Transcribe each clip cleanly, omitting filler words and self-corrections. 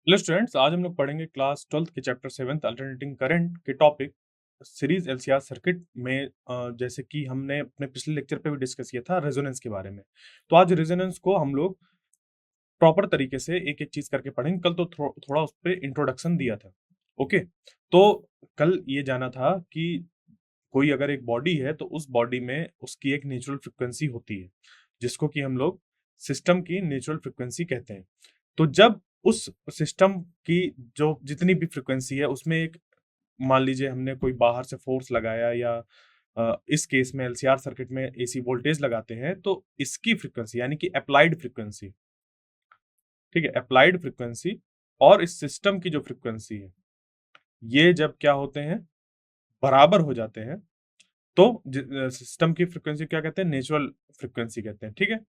Hello students, आज हम लोग पढ़ेंगे क्लास 12th के चैप्टर 7th अल्टरनेटिंग करंट के टॉपिक सीरीज एलसीआर सर्किट में। जैसे कि हमने अपने पिछले लेक्चर पे भी डिस्कस किया था रेजोनेंस के बारे में। तो आज रेजोनेंस को हम लोग प्रॉपर तरीके से एक एक चीज करके पढ़ेंगे। कल तो थोड़ा उस पर इंट्रोडक्शन दिया था। ओके, तो कल ये जाना था कि कोई अगर एक बॉडी है तो उस बॉडी में उसकी एक नेचुरल फ्रिक्वेंसी होती है, जिसको कि हम लोग सिस्टम की नेचुरल फ्रिक्वेंसी कहते हैं। तो जब उस सिस्टम की जो जितनी भी फ्रिक्वेंसी है उसमें एक, मान लीजिए हमने कोई बाहर से फोर्स लगाया या इस केस में एलसीआर सर्किट में एसी वोल्टेज लगाते हैं, तो इसकी फ्रिक्वेंसी यानी कि अप्लाइड फ्रिक्वेंसी, ठीक है, अप्लाइड फ्रिक्वेंसी और इस सिस्टम की जो फ्रिक्वेंसी है, ये जब क्या होते हैं, बराबर हो जाते हैं, तो सिस्टम की फ्रिक्वेंसी क्या कहते हैं, नेचुरल फ्रिक्वेंसी कहते हैं। ठीक है,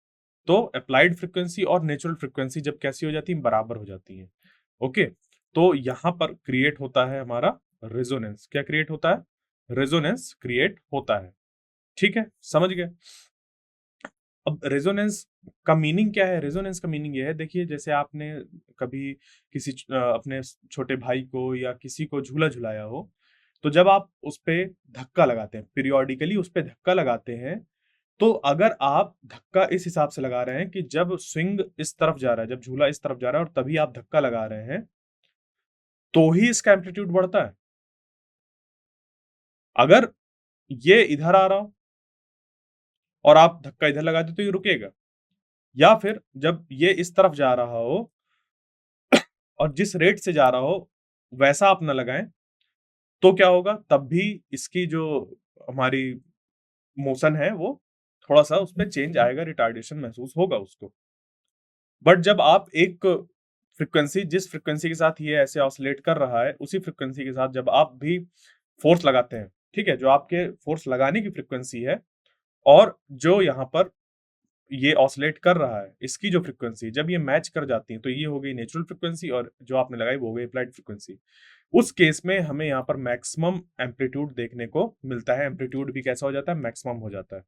तो अप्लाइड फ्रिक्वेंसी और नेचुरल फ्रिक्वेंसी जब कैसी हो जाती है, बराबर हो जाती है। ओके, तो यहां पर क्रिएट होता है हमारा रेजोनेंस। क्या क्रिएट होता है? रेजोनेंस क्रिएट होता है। ठीक है, समझ गए। अब रेजोनेंस का मीनिंग क्या है? रेजोनेंस का मीनिंग ये है, देखिए जैसे आपने कभी किसी अपने छोटे भाई को या किसी को झूला झुलाया हो, तो जब आप उस पे धक्का लगाते हैं, पीरियोडिकली उस पे धक्का लगाते हैं, तो अगर आप धक्का इस हिसाब से लगा रहे हैं कि जब स्विंग इस तरफ जा रहा है, जब झूला इस तरफ जा रहा है और तभी आप धक्का लगा रहे हैं, तो ही इसका एम्पलीट्यूड बढ़ता है। अगर ये इधर आ रहा हो और आप धक्का इधर लगा दे तो ये रुकेगा, या फिर जब ये इस तरफ जा रहा हो और जिस रेट से जा रहा हो वैसा आप ना लगाएं, तो क्या होगा, तब भी इसकी जो हमारी मोशन है वो थोड़ा सा उस पर चेंज आएगा, रिटार्डेशन महसूस होगा उसको। बट जब आप एक फ्रिक्वेंसी, जिस फ्रिक्वेंसी के साथ ये ऐसे ऑसिलेट कर रहा है, उसी फ्रिक्वेंसी के साथ जब आप भी फोर्स लगाते हैं, ठीक है, जो आपके फोर्स लगाने की फ्रिक्वेंसी है और जो यहाँ पर ये ऑसिलेट कर रहा है इसकी जो फ्रिक्वेंसी, जब ये मैच कर जाती है, तो ये हो गई नेचुरल फ्रिक्वेंसी और जो आपने लगाई वो हो गई अप्लाइड फ्रिक्वेंसी। उस केस में हमें यहाँ पर मैक्सिमम एम्पलीट्यूड देखने को मिलता है। एम्पलीट्यूड भी कैसा हो जाता है? मैक्सिमम हो जाता है।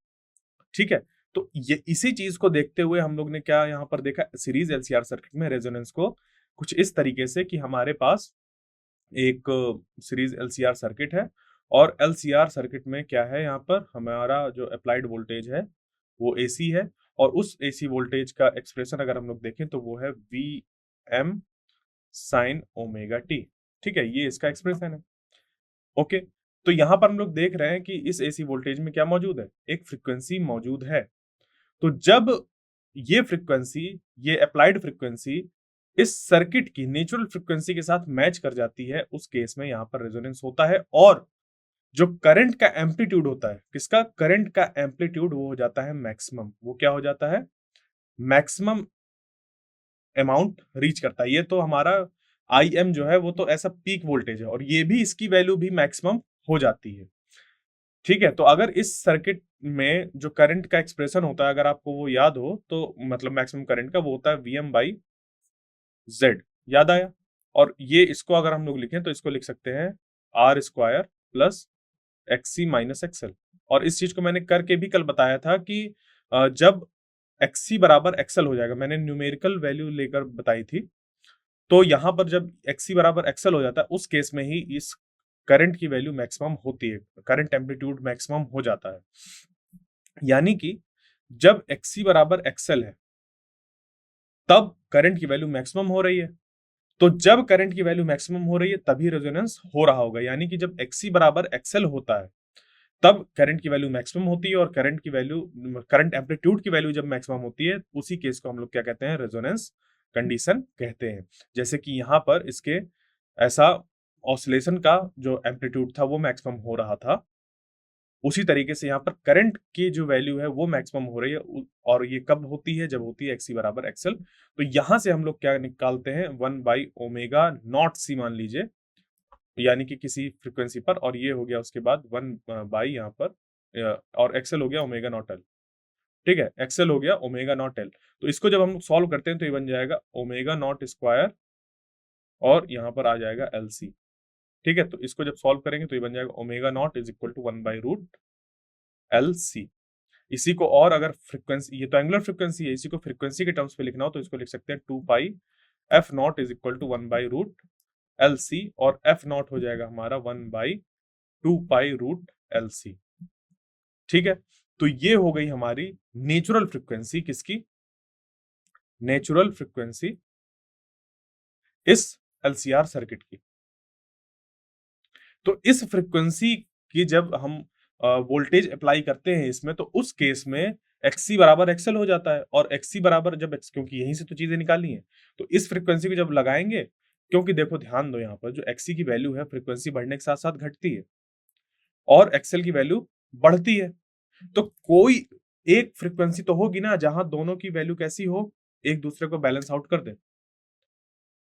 ठीक है, तो ये इसी चीज को देखते हुए हम लोग ने क्या यहाँ पर देखा, सीरीज एलसीआर सर्किट में रेजोनेंस को कुछ इस तरीके से कि हमारे पास एक सीरीज एलसीआर सर्किट है और एलसीआर सर्किट में क्या है, यहाँ पर हमारा जो अप्लाइड वोल्टेज है वो एसी है, और उस एसी वोल्टेज का एक्सप्रेशन अगर हम लोग देखें तो वो है V M sine omega T. ठीक है, ये इसका एक्सप्रेशन है। ओके, तो यहाँ पर हम लोग देख रहे हैं कि इस एसी वोल्टेज में क्या मौजूद है, एक फ्रिक्वेंसी मौजूद है। तो जब ये फ्रिक्वेंसी, ये अप्लाइड फ्रिक्वेंसी इस सर्किट की नेचुरल फ्रिक्वेंसी के साथ मैच कर जाती है, उस केस में यहां पर रेजोनेंस होता है और जो करंट का एम्पलीट्यूड होता है, किसका? करंट का एम्पलीट्यूड, वो हो जाता है मैक्सिमम। वो क्या हो जाता है? मैक्सिमम अमाउंट रीच करता है। ये तो हमारा आई एम जो है वो तो ऐसा पीक वोल्टेज है और ये भी, इसकी वैल्यू भी मैक्सिमम हो जाती है। ठीक है, तो अगर इस सर्किट में जो करंट का एक्सप्रेशन होता है, अगर आपको वो याद हो, तो मतलब मैक्सिमम करंट का वो होता है वी एम बाई जेड। याद आया? और ये इसको अगर हम लोग लिखें तो इसको लिख सकते हैं R square plus XC minus XL. और इस चीज को मैंने करके भी कल बताया था कि जब एक्सी बराबर एक्सएल हो जाएगा, मैंने न्यूमेरिकल वैल्यू लेकर बताई थी, तो यहां पर जब एक्सी बराबर एक्सएल हो जाता है, उस केस में ही इस करंट की वैल्यू मैक्सिमम होती है, करंट एम्पलीट्यूड मैक्सिमम हो जाता है। यानी कि जब एक्सी बराबर एक्सएल है तब करंट की वैल्यू मैक्सिमम हो रही है। तो जब करंट की वैल्यू मैक्सिमम हो रही है तभी रेजोनेंस हो रहा होगा। यानी कि जब एक्सी बराबर एक्सएल होता है तब करंट की वैल्यू मैक्सिमम होती है, और करंट की वैल्यू, करंट एम्पलीट्यूड की वैल्यू जब मैक्सिमम होती है, उसी केस को हम लोग क्या कहते हैं? रेजोनेंस कंडीशन कहते हैं। जैसे कि यहाँ पर इसके ऐसा ऑसिलेशन का जो एम्पलीट्यूड था वो मैक्सिमम हो रहा था, उसी तरीके से यहाँ पर करंट की जो वैल्यू है वो मैक्सिमम हो रही है। और ये कब होती है? जब होती है एक्सी बराबर एक्सएल। तो यहां से हम लोग क्या निकालते हैं? 1/ओमेगा नॉट सी मान लीजिए, यानी कि किसी फ्रिक्वेंसी पर, और ये हो गया उसके बाद 1 बाई यहाँ पर और एक्सएल हो गया ओमेगा नॉट एल। ठीक है, एक्सएल हो गया ओमेगा नॉट एल। तो इसको जब हम सॉल्व करते हैं तो ये बन जाएगा ओमेगा नॉट स्क्वायर और यहाँ पर आ जाएगा एल सी। ठीक है, तो इसको जब सॉल्व करेंगे तो ये बन जाएगा omega not is equal to 1/रूट एल सी। इसी को और अगर फ्रीक्वेंसी, ये तो एंगुलर फ्रीक्वेंसी है, इसी को फ्रीक्वेंसी के टर्म्स पे लिखना हो तो इसको लिख सकते हैं 2 pi F not is equal to 1/√LC और एफ नॉट हो जाएगा हमारा 1/2π√LC। ठीक है, तो ये हो गई हमारी नेचुरल फ्रीक्वेंसी, किसकी? नेचुरल फ्रीक्वेंसी इस LCR सर्किट की। तो इस फ्रीक्वेंसी की जब हम वोल्टेज अप्लाई करते हैं इसमें, तो उस केस में XC बराबर XL हो जाता है, और XC बराबर जब क्योंकि यहीं से तो चीजें निकालनी है, तो इस फ्रीक्वेंसी को जब लगाएंगे, क्योंकि देखो ध्यान दो यहाँ पर जो XC की वैल्यू है फ्रीक्वेंसी बढ़ने के साथ साथ घटती है और XL की वैल्यू बढ़ती है, तो कोई एक फ्रीक्वेंसी तो होगी ना जहां दोनों की वैल्यू कैसी हो, एक दूसरे को बैलेंस आउट कर दे।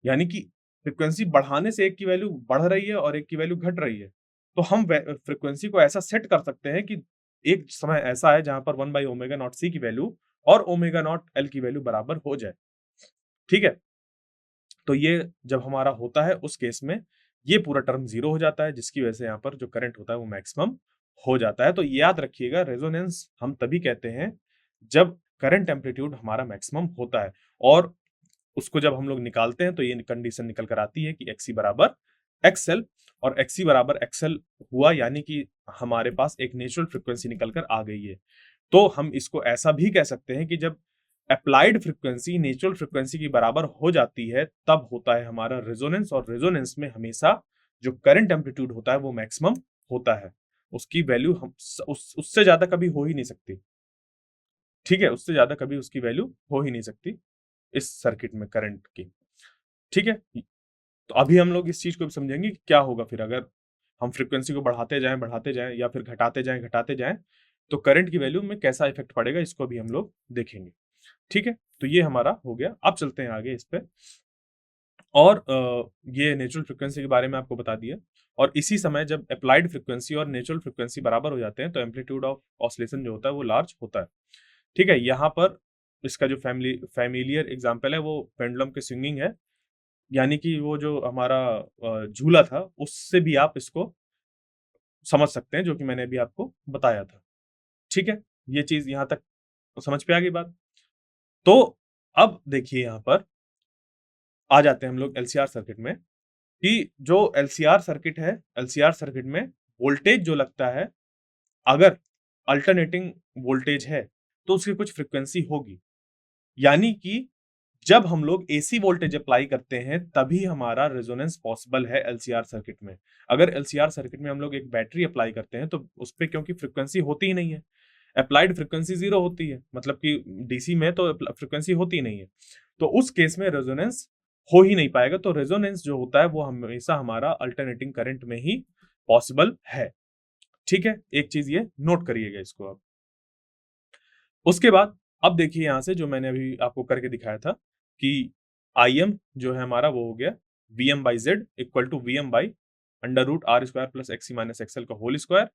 यानी कि फ्रीक्वेंसी बढ़ाने से एक की वैल्यू बढ़ रही है और एक की वैल्यू घट रही है, तो हम फ्रीक्वेंसी को ऐसा सेट कर सकते हैं कि एक समय ऐसा है जहां पर 1/ω0C की वैल्यू और ω0L की वैल्यू बराबर हो जाए। ठीक है, तो ये जब हमारा होता है उस केस में ये पूरा टर्म 0 हो जाता है, जिसकी वजह से यहाँ पर जो करंट होता है वो मैक्सिमम हो जाता है। तो याद रखिएगा, रेजोनेंस हम तभी कहते हैं जब करंट एम्पलीट्यूड हमारा मैक्सिमम होता है, और उसको जब हम लोग निकालते हैं तो ये कंडीशन निकल कर आती है कि XC बराबर XL, और XC बराबर XL हुआ यानी कि हमारे पास एक नेचुरल फ्रीक्वेंसी निकल कर आ गई है। तो हम इसको ऐसा भी कह सकते हैं कि जब अप्लाइड फ्रीक्वेंसी नेचुरल फ्रीक्वेंसी की बराबर हो जाती है तब होता है हमारा रेजोनेंस, और रेजोनेंस में हमेशा जो करंट एम्पलीट्यूड होता है वो मैक्सिमम होता है। उसकी वैल्यू हम उससे ज्यादा कभी हो ही नहीं सकती। ठीक है, उससे ज्यादा कभी उसकी वैल्यू हो ही नहीं सकती इस सर्किट में करंट की। ठीक है, तो अभी हम लोग इस चीज को भी समझेंगे कि क्या होगा फिर अगर हम फ्रीक्वेंसी को बढ़ाते जाएं या फिर घटाते जाएं तो करंट की वैल्यू में कैसा इफेक्ट पड़ेगा, इसको भी हम लोग देखेंगे। ठीक है, तो ये हमारा हो गया। अब चलते हैं आगे इस पे, और ये नेचुरल फ्रीक्वेंसी के बारे में आपको बता दिया। और इसी समय जब अप्लाइड फ्रीक्वेंसी और नेचुरल फ्रीक्वेंसी बराबर हो जाते हैं तो एम्पलीट्यूड ऑफ ऑसिलेशन जो होता है वो लार्ज होता है। ठीक है, यहाँ पर इसका जो फैमिलियर एग्जाम्पल है वो पेंडुलम के स्विंगिंग है, यानी कि वो जो हमारा झूला था उससे भी आप इसको समझ सकते हैं, जो कि मैंने अभी आपको बताया था। ठीक है, ये चीज यहां तक समझ पे आ गई बात। तो अब देखिए यहाँ पर आ जाते हैं हम लोग LCR सर्किट में, कि जो LCR सर्किट है, LCR सर्किट में वोल्टेज जो लगता है, अगर अल्टरनेटिंग वोल्टेज है तो उसकी कुछ फ्रीक्वेंसी होगी। यानी कि जब हम लोग AC वोल्टेज अप्लाई करते हैं तभी हमारा रेजोनेंस पॉसिबल है LCR सर्किट में। अगर LCR सर्किट में हम लोग एक बैटरी अप्लाई करते हैं तो उस पे क्योंकि फ्रीक्वेंसी होती ही नहीं है, अप्लाइड फ्रीक्वेंसी 0 होती है, मतलब कि DC में तो फ्रीक्वेंसी होती ही नहीं है, तो उस केस में रेजोनेंस हो ही नहीं पाएगा। तो रेजोनेंस जो होता है वो हमेशा हमारा अल्टरनेटिंग करंट में ही पॉसिबल है। ठीक है, एक चीज ये नोट करिएगा इसको आप। उसके बाद अब देखिए यहां से जो मैंने अभी आपको करके दिखाया था कि IM जो है हमारा वो हो गया VM/Z equal to VM/√R² plus XC minus XL का whole square.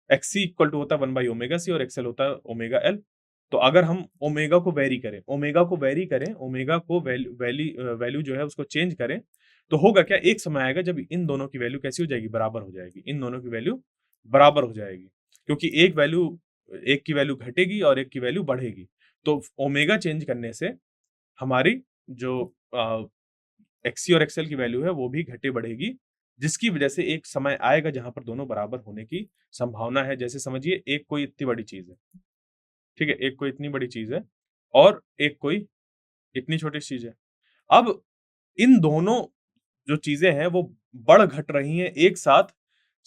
XC equal to होता है 1/ω/C और XL होता है ω/L। तो अगर हम ओमेगा को वेरी करें, ओमेगा को वैल्यू जो है उसको चेंज करें, तो होगा क्या, एक समय आएगा जब इन दोनों की वैल्यू कैसी हो जाएगी, बराबर हो जाएगी। इन दोनों की वैल्यू बराबर हो जाएगी, क्योंकि एक की वैल्यू घटेगी और एक की वैल्यू बढ़ेगी। तो ओमेगा चेंज करने से हमारी जो XC और XL की वैल्यू है वो भी घटे बढ़ेगी, जिसकी वजह से एक समय आएगा जहां पर दोनों बराबर होने की संभावना है। जैसे समझिए एक कोई इतनी बड़ी चीज है, ठीक है, एक कोई इतनी बड़ी चीज है और एक कोई इतनी छोटी चीज है। अब इन दोनों जो चीजें हैं वो बढ़ घट रही हैं एक साथ,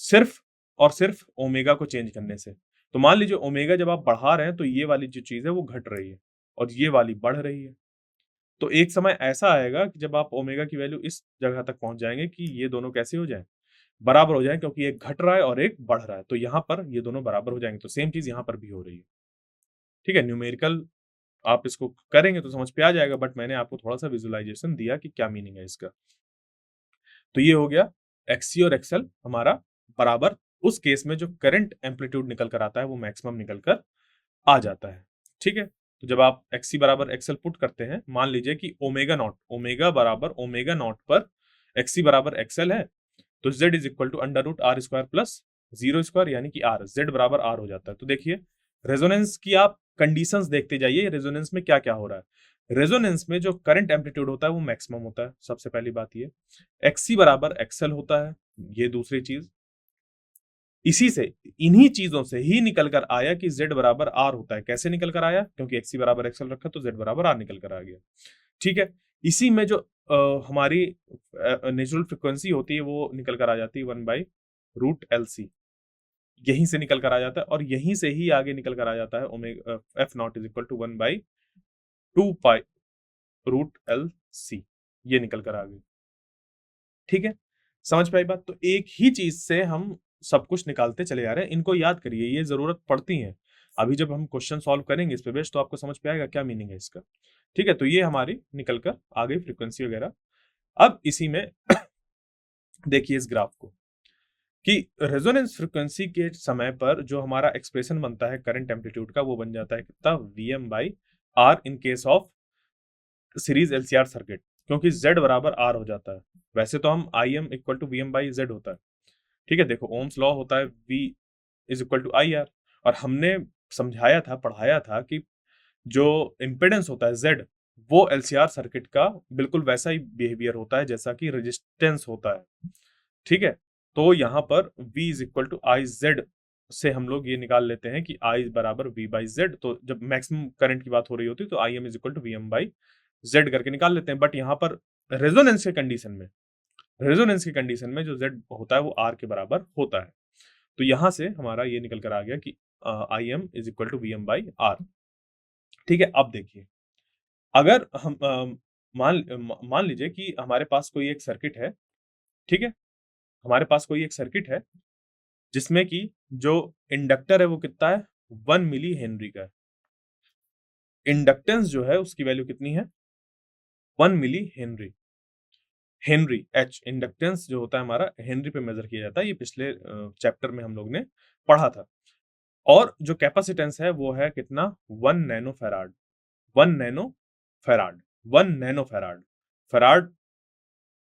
सिर्फ और सिर्फ ओमेगा को चेंज करने से। तो मान लीजिए ओमेगा जब आप बढ़ा रहे हैं तो ये वाली जो चीज है वो घट रही है और ये वाली बढ़ रही है। तो एक समय ऐसा आएगा कि जब आप ओमेगा की वैल्यू इस जगह तक पहुंच जाएंगे कि ये दोनों कैसे हो जाए, बराबर हो जाए, क्योंकि एक घट रहा है और एक बढ़ रहा है। तो यहाँ पर ये दोनों बराबर हो जाएंगे। तो सेम चीज यहाँ पर भी हो रही है। ठीक है, न्यूमेरिकल आप इसको करेंगे तो समझ पे आ जाएगा, बट मैंने आपको थोड़ा सा विजुअलाइजेशन दिया कि क्या मीनिंग है इसका। तो ये हो गया XC और XL हमारा बराबर उस केस में जो करंट एम्पलीट्यूड निकल कर आता है वो मैक्सिमम निकल कर आ जाता है। ठीक है, तो जब आप XC बराबर XL पुट करते हैं, मान लीजिए कि ओमेगा बराबर ω0 पर XC बराबर XL है, तो Z is equal to √R² plus 0² यानी कि R, Z बराबर R हो जाता है। तो देखिए रेजोनेंस की आप कंडीशंस देखते जाइए, रेजोनेंस में क्या क्या हो रहा है। रेजोनेंस में जो करंट एम्पलीट्यूड होता है वो मैक्सिमम होता है, सबसे पहली बात ये। XC बराबर XL होता है, ये दूसरी चीज। इसी से, इन्हीं चीजों से ही निकल कर आया कि Z बराबर R होता है। कैसे निकल कर आया? क्योंकि XC बराबर XL रखा तो Z बराबर R निकल कर आ गया। ठीक है, इसी में जो हमारी नेचुरल फ्रिक्वेंसी होती है वो निकल कर आ जाती है 1/√LC। यहीं से निकल कर आ जाता है, और यहीं से ही आगे निकल कर आ जाता है omega F0 is equal to 1/2π√LC। ये निकल कर आ गई। ठीक है, समझ पाई बात? तो एक ही चीज से हम सब कुछ निकालते चले जा रहे हैं। इनको याद करिए, ये जरूरत पड़ती है। अभी जब हम क्वेश्चन सॉल्व करेंगे इस पे बेस, तो आपको समझ पे आएगा क्या मीनिंग है इसका। ठीक है, तो ये हमारी निकल कर आ गई फ्रीक्वेंसी वगैरह। अब इसी में देखिए इस ग्राफ को, कि रेजोनेंस फ्रीक्वेंसी के समय पर जो हमारा एक्सप्रेशन बनता है करंट एम्पलीट्यूड का, वो बन जाता है कितना? Vm/R in case of series LCR circuit, क्योंकि Z बराबर R हो जाता है। वैसे तो हम Im इक्वल टू Vm/Z होता है। ठीक है, देखो ओम्स लॉ होता है V is equal to IR, और हमने समझाया था, पढ़ाया था कि जो इम्पिडेंस होता है Z, वो LCR सर्किट का बिल्कुल वैसा ही बिहेवियर होता है जैसा कि रेजिस्टेंस होता है। ठीक है, तो यहाँ पर V is equal to IZ से हम लोग ये निकाल लेते हैं कि I बराबर V/Z। तो जब मैक्सिमम करंट की बात हो रही होती है तो Im is equal to Vm/Z करके निकाल लेते हैं। बट यहाँ पर रेजोनेंस के कंडीशन में, रेजोनेंस की कंडीशन में जो Z होता है वो R के बराबर होता है। तो यहां से हमारा ये निकल कर आ गया कि Im is equal to Vm/R। ठीक है, अब देखिए, अगर हम मान लीजिए कि हमारे पास कोई एक सर्किट है। ठीक है, हमारे पास कोई एक सर्किट है जिसमें कि जो इंडक्टर है वो कितना है? 1 मिली हेनरी का है। इंडक्टेंस जो है उसकी वैल्यू कितनी है? 1 milli henry. Henry H inductance जो होता है हमारा हेनरी पे मेजर किया जाता है। ये पिछले चैप्टर में हम लोग ने पढ़ा था। और जो कैपेसिटेंस है वो है कितना? 1 nano farad. 1 nano farad, 1 nano farad. Farad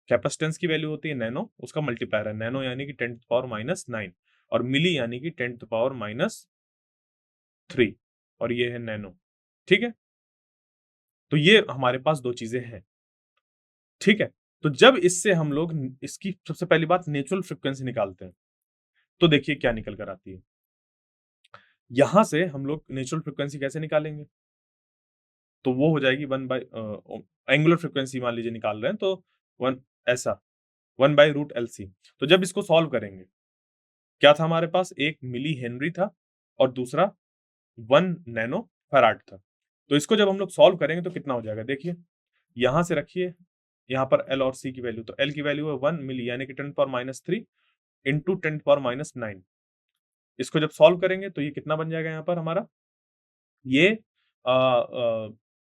capacitance की वैल्यू होती है, नैनो उसका मल्टीप्लायर है। नैनो यानी कि 10⁻⁹ और मिली यानी कि 10⁻³ और ये है नैनो। ठीक है, तो ये हमारे पास दो चीजें हैं। ठीक है, तो जब इससे हम लोग इसकी सबसे पहली बात नेचुरल फ्रिक्वेंसी निकालते हैं, तो देखिए क्या निकल कर आती है। यहां से हम लोग नेचुरल फ्रिक्वेंसी कैसे निकालेंगे? तो वो हो जाएगी एंगुलर फ्रिक्वेंसी मान लीजिए निकाल रहे हैं तो वन ऐसा 1/√LC। तो जब इसको सॉल्व करेंगे, क्या था हमारे पास? एक मिली हेनरी था और दूसरा 1 नैनो फैराड था। तो इसको जब हम लोग सॉल्व करेंगे तो कितना हो जाएगा? देखिए, यहां से रखिए यहाँ पर L और C की वैल्यू, तो L की वैल्यू है 1 मिली यानी कि 10⁻³ इंटू 10⁻⁹। इसको जब सॉल्व करेंगे तो ये कितना बन जाएगा यहाँ पर हमारा? ये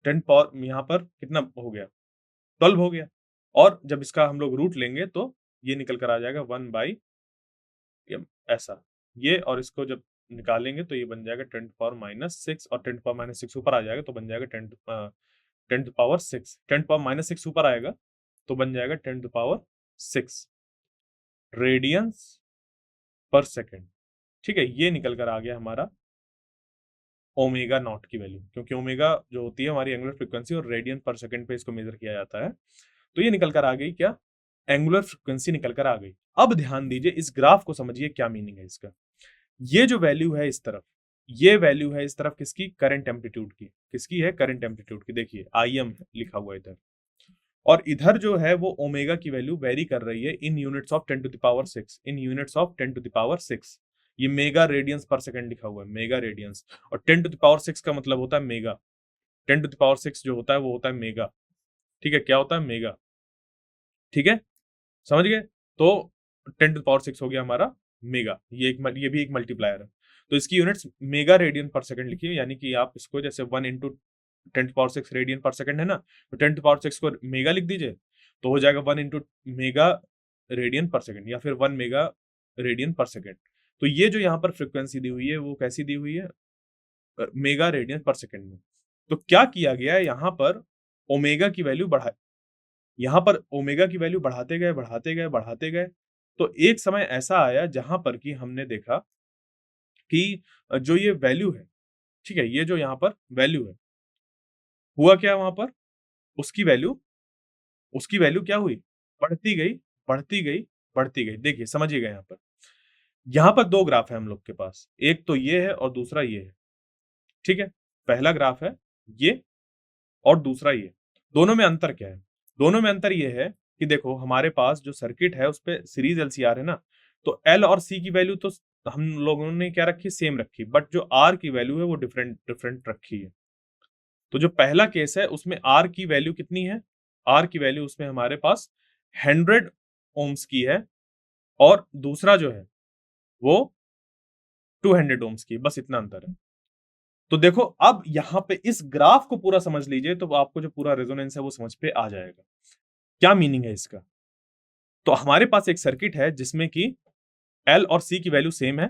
10 पावर यहाँ पर कितना हो गया? 12 हो गया। और जब इसका हम लोग रूट लेंगे तो ये निकल कर आ जाएगा 1/m ऐसा। ये और इसको जब निकालेंगे तो ये बन जाएगा 10⁻⁶, और 10⁻⁶ ऊपर आ जाएगा तो बन जाएगा 10⁻6। 10⁻6 ऊपर आएगा तो बन जाएगा 10⁻6 रेडियंस पर सेकेंड। ठीक है, ये निकल कर आ गया हमारा ओमेगा नॉट की वैल्यू, क्योंकि ओमेगा जो होती है हमारी एंगुलर फ्रीक्वेंसी और रेडियन पर सेकंड पे इसको मेजर किया जाता है। तो ये निकल कर आ गई क्या? एंगुलर फ्रीक्वेंसी निकल कर आ गई। अब ध्यान दीजिए, इस ग्राफ को समझिए क्या मीनिंग है इसका। ये जो वैल्यू है इस तरफ, ये वैल्यू है इस तरफ किसकी? करंट एम्पलीट्यूड की। किसकी है? करंट एम्पलीट्यूड की। देखिए Im लिखा हुआ है इधर, और इधर जो है वो ओमेगा की वैल्यू वेरी कर रही है in units of 10⁶, in units of 10⁶। ये मेगा रेडियंस पर सेकंड लिखा हुआ है, मेगा रेडियंस। और 10⁶ का मतलब होता है मेगा। 10⁶ जो होता है वो होता है मेगा। ठीक है, क्या होता है? मेगा। ठीक है, समझ गए? तो 10⁶ हो गया हमारा मेगा। ये भी एक मल्टीप्लायर है। तो इसकी यूनिट्स मेगा रेडियन पर सेकंड लिखिए, यानी कि आप इसको जैसे 1 इंटू 10⁶ रेडियन पर सेकंड है ना, तो 10⁶ को मेगा लिख दीजिए तो हो जाएगा 1 इंटू मेगा रेडियन पर सेकंड, या फिर 1 मेगा रेडियन पर सेकंड। तो ये जो यहाँ पर फ्रिक्वेंसी दी हुई है वो कैसी दी हुई है? मेगा रेडियन पर सेकंड में। तो क्या किया गया है यहाँ पर? ओमेगा की वैल्यू बढ़ा, यहाँ पर ओमेगा की वैल्यू बढ़ाते गए, बढ़ाते गए, बढ़ाते गए। तो एक समय ऐसा आया जहां पर कि हमने देखा कि जो ये वैल्यू है, ठीक है, ये जो यहाँ पर वैल्यू है, हुआ क्या वहां पर? उसकी वैल्यू क्या हुई? बढ़ती गई, बढ़ती गई, बढ़ती गई। देखिए समझिएगा यहाँ पर 2 ग्राफ है हम लोग के पास। एक तो ये है और दूसरा ये है। ठीक है? पहला ग्राफ है ये और दूसरा ये। दोनों में अंतर क्या है? दोनों में अंतर ये है कि देखो हमारे पास जो सर्किट है उसपे सीरीज एलसीआर है ना, तो एल और सी की वैल्यू तो हम लोगों ने क्या रखी? सेम रखी, बट जो आर की वैल्यू है वो डिफरेंट डिफरेंट रखी है। तो जो पहला केस है उसमें आर की वैल्यू कितनी है? आर की वैल्यू उसमें हमारे पास 100 ओम्स की है और दूसरा जो है वो 200 ओम्स की, बस इतना अंतर है। तो देखो अब यहाँ पे इस ग्राफ को पूरा समझ लीजिए तो आपको जो पूरा रेजोनेंस है वो समझ पे आ जाएगा। क्या मीनिंग है इसका? तो हमारे पास एक सर्किट है जिसमें कि एल और सी की वैल्यू सेम है,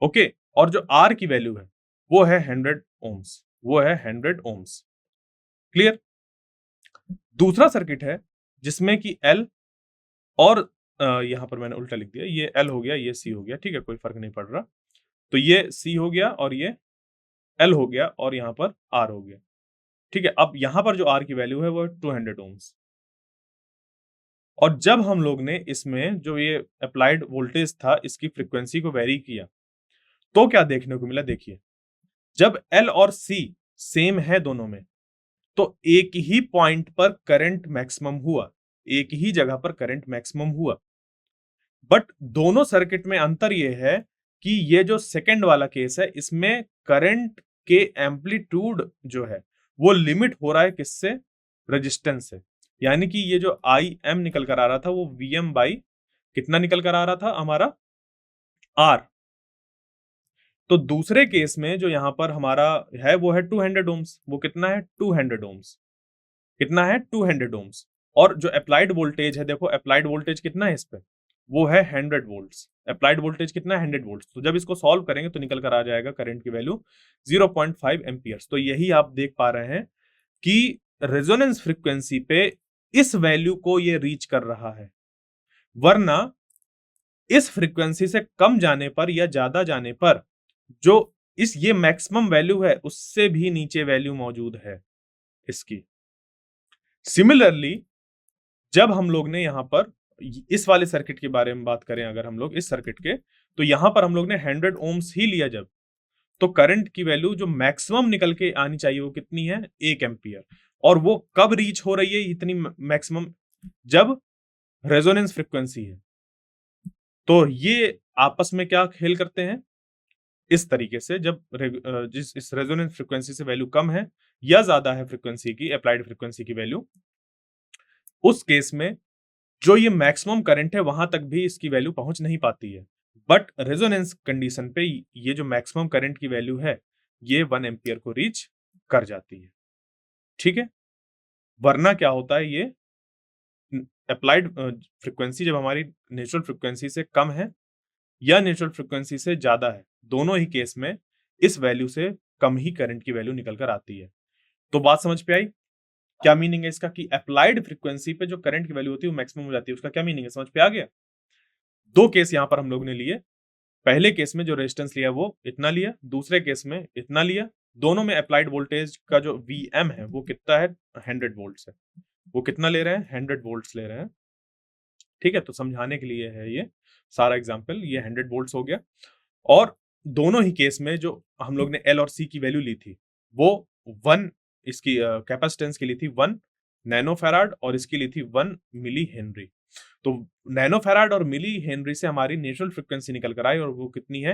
ओके, और जो आर की वैल्यू है वो है 100 ओम्स, वो है 100 ओम्स। क्लियर? दूसरा सर्किट है जिसमें कि एल और यहाँ पर मैंने उल्टा लिख दिया, ये एल हो गया, ये सी हो गया, ठीक है, कोई फर्क नहीं पड़ रहा। तो ये सी हो गया और ये एल हो गया और यहाँ पर आर हो गया। ठीक है, अब यहाँ पर जो आर की वैल्यू है वो 200 ओम्स। और जब हम लोग ने इसमें जो ये अप्लाइड वोल्टेज था इसकी फ्रीक्वेंसी को वेरी किया तो क्या देखने को मिला? देखिए, जब एल और सी सेम है दोनों में तो एक ही पॉइंट पर करंट मैक्सिमम हुआ, एक ही जगह पर करंट मैक्सिमम हुआ। बट दोनों सर्किट में अंतर यह है कि ये जो सेकंड वाला केस है इसमें करंट के एम्पलीट्यूड जो है वो लिमिट हो रहा है किससे? रेजिस्टेंस से। यानी कि ये जो आई एम निकल कर आ रहा था वो वी एम बाई कितना निकल कर आ रहा था? हमारा आर। तो दूसरे केस में जो यहां पर हमारा है वो है 200 ओम्स। वो कितना है? 200 ओम्स। कितना है? 200 ओम्स। और जो अप्लाइड वोल्टेज है, देखो अप्लाइड वोल्टेज कितना है इस पे? वो है 100 वोल्ट्स। अप्लाइड वोल्टेज कितना है? 100 वोल्ट्स। तो जब इसको सॉल्व करेंगे तो निकल कर आ जाएगा करंट की वैल्यू 0.5 एम्पियर्स। तो यही आप देख पा रहे हैं कि रेजोनेंस फ्रीक्वेंसी पे इस वैल्यू को ये रीच कर रहा है, वरना इस फ्रीक्वेंसी से कम जाने पर या ज्यादा जाने पर जो इस ये मैक्सिमम वैल्यू है उससे भी नीचे वैल्यू मौजूद है इसकी। सिमिलरली जब हम लोग ने यहां पर इस वाले सर्किट के बारे में बात करें, अगर हम लोग इस सर्किट के, तो यहां पर हम लोग ने 100 ओम्स ही लिया जब, तो करंट की वैल्यू जो मैक्सिमम निकल के आनी चाहिए वो कितनी है? 1 एम्पियर। और वो कब रीच हो रही है इतनी मैक्सिमम? जब रेजोनेंस फ्रीक्वेंसी है। तो ये आपस में क्या खेल करते हैं? इस तरीके से जब जिस इस रेजोनेंस फ्रीक्वेंसी से वैल्यू कम है या ज्यादा है फ्रीक्वेंसी की, अप्लाइड फ्रीक्वेंसी की वैल्यू, उस केस में जो ये मैक्सिमम करंट है वहां तक भी इसकी वैल्यू पहुंच नहीं पाती है। बट रेजोनेंस कंडीशन पे ये जो मैक्सिमम करंट की वैल्यू है ये 1 एम्पियर को रीच कर जाती है। ठीक है? वरना क्या होता है, ये अप्लाइड फ्रीक्वेंसी जब हमारी नेचुरल फ्रीक्वेंसी से कम है या नेचुरल फ्रीक्वेंसी से ज्यादा है, दोनों ही केस में इस वैल्यू से कम ही करंट की वैल्यू निकल कर आती है। तो बात समझ पे आई? क्या मीनिंग है इसका कि अप्लाइड फ्रीक्वेंसी पे जो करंट की वैल्यू होती है वो मैक्सिमम हो जाती है। उसका क्या मीनिंग है? समझ पे आ गया? 2 केस यहां पर हम लोग ने लिए। पहले केस में जो रेजिस्टेंस लिया वो इतना लिया, दूसरे केस में इतना लिया। दोनों में अप्लाइड वोल्टेज का जो वीएम है वो कितना है? 100 वोल्ट्स है। वो कितना ले रहे हैं? 100 वोल्ट्स ले रहे हैं। ठीक है, तो समझाने के लिए है ये सारा एग्जांपल। ये 100 वोल्ट्स हो गया। और दोनों ही केस में जो हम लोग ने एल और सी की वैल्यू ली थी वो 1, इसकी कैपेसिटेंस की ली थी 1 नैनो फैराड और इसकी ली थी 1 मिली हेनरी। तो नैनो फैराड और मिली हेनरी से हमारी नेचुरल फ्रीक्वेंसी निकल कर आई और वो कितनी है?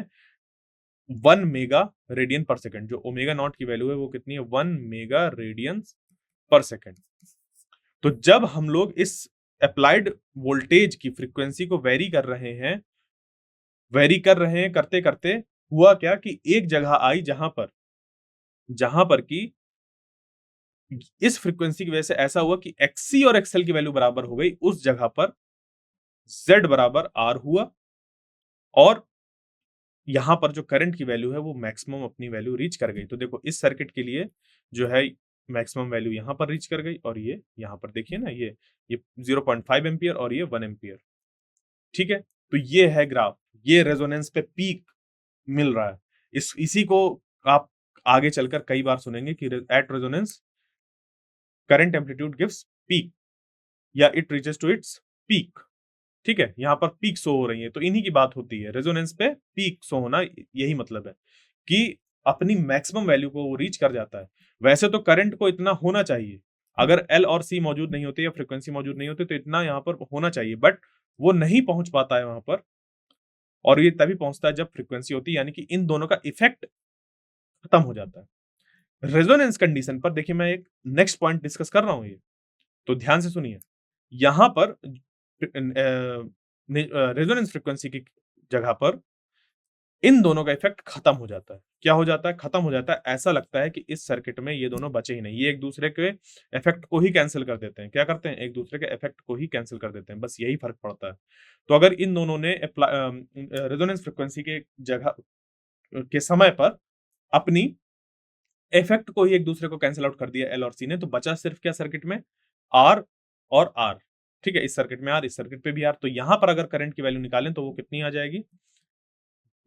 1 मेगा रेडियन पर सेकंड। जो ओमेगा नॉट की वैल्यू है वो कितनी है? 1 मेगा रेडियन पर सेकंड। तो जब हम लोग इस अप्लाइड वोल्टेज की फ्रीक्वेंसी को वेरी कर रहे हैं करते करते हुआ क्या कि एक जगह आई जहां पर कि इस फ्रीक्वेंसी की वजह से ऐसा हुआ कि एक्सी और एक्सएल की वैल्यू बराबर हो गई। उस जगह पर जेड बराबर आर हुआ और यहां पर जो करंट की वैल्यू है वो मैक्सिमम अपनी वैल्यू रीच कर गई। तो देखो इस सर्किट के लिए जो है मैक्सिमम वैल्यू यहां पर रीच कर गई और ये यहां पर देखिए ना, ये 0.5 एम्पियर और ये 1 एम्पियर। ठीक है, तो ये है ग्राफ। ये रेजोनेंस पे पीक मिल रहा है। इसी को आप आगे चलकर कई बार सुनेंगे कि at resonance current amplitude gives peak या it reaches to its peak. ठीक है, यहाँ पर पीक शो हो रही है, तो इन्हीं की बात होती है। रेजोनेंस पे पीक शो होना, यही मतलब है कि अपनी मैक्सिमम वैल्यू को वो रीच कर जाता है। वैसे तो करंट को इतना होना चाहिए, अगर एल और सी मौजूद नहीं होते या फ्रीक्वेंसी मौजूद नहीं होती तो इतना यहाँ पर होना चाहिए, बट वो नहीं पहुंच पाता है वहां पर, और ये तभी पहुंचता है जब फ्रीक्वेंसी होती है, यानी कि इन दोनों का इफेक्ट खत्म हो जाता है। रेजोनेंस कंडीशन पर देखिए, मैं एक नेक्स्ट पॉइंट डिस्कस कर रहा हूं, ये तो ध्यान से सुनिए। यहां पर रेजोनेंस फ्रीक्वेंसी की जगह पर इन दोनों का इफेक्ट खत्म हो जाता है। क्या हो जाता है? खत्म हो जाता है। ऐसा लगता है कि इस सर्किट में ये दोनों बचे ही नहीं, ये एक दूसरे के इफेक्ट को ही कैंसिल कर देते हैं। क्या करते हैं? एक दूसरे के इफेक्ट को ही कैंसिल कर देते हैं, बस यही फर्क पड़ता है। तो अगर इन दोनों ने रेजोनेंस फ्रीक्वेंसी के जगह के समय पर अपनी इफेक्ट को ही एक दूसरे को कैंसिल आउट कर दिया एल और सी ने, तो बचा सिर्फ क्या सर्किट में? आर और आर। ठीक है, इस सर्किट में आर, इस सर्किट पे भी आर। तो यहां पर अगर करंट की वैल्यू निकालें तो वो कितनी आ जाएगी?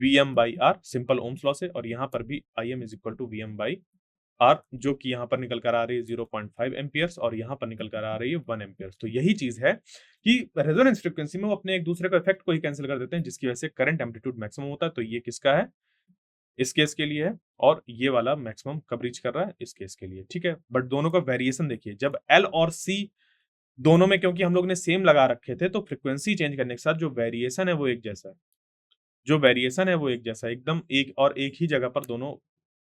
Vm by R, simple Ohm's law से। और यहां पर भी Im is equal to Vm by R, जो कि यहां पर निकल कर आ रही है 0.5 एम्पियर्स और यहां पर निकल कर आ रही है 1 एम्पियर्स। तो यही चीज है कि रेजोनेंस फ्रीक्वेंसी में वो अपने एक दूसरे को इफेक्ट को ही कैंसिल कर देते हैं, जिसकी वजह से करंट एम्पलीट्यूड मैक्सिमम होता है। तो ये किसका है? इस केस के लिए है। और ये वाला मैक्सिमम कब रीच कर रहा है? इस केस के लिए। ठीक है, बट दोनों का वेरिएशन देखिए, जब एल और सी दोनों में, क्योंकि हम लोग ने सेम लगा रखे थे, तो फ्रीक्वेंसी चेंज करने के साथ जो वेरिएशन है वो एक जैसा है। जो वेरिएशन है वो एक जैसा, एकदम एक और एक ही जगह पर दोनों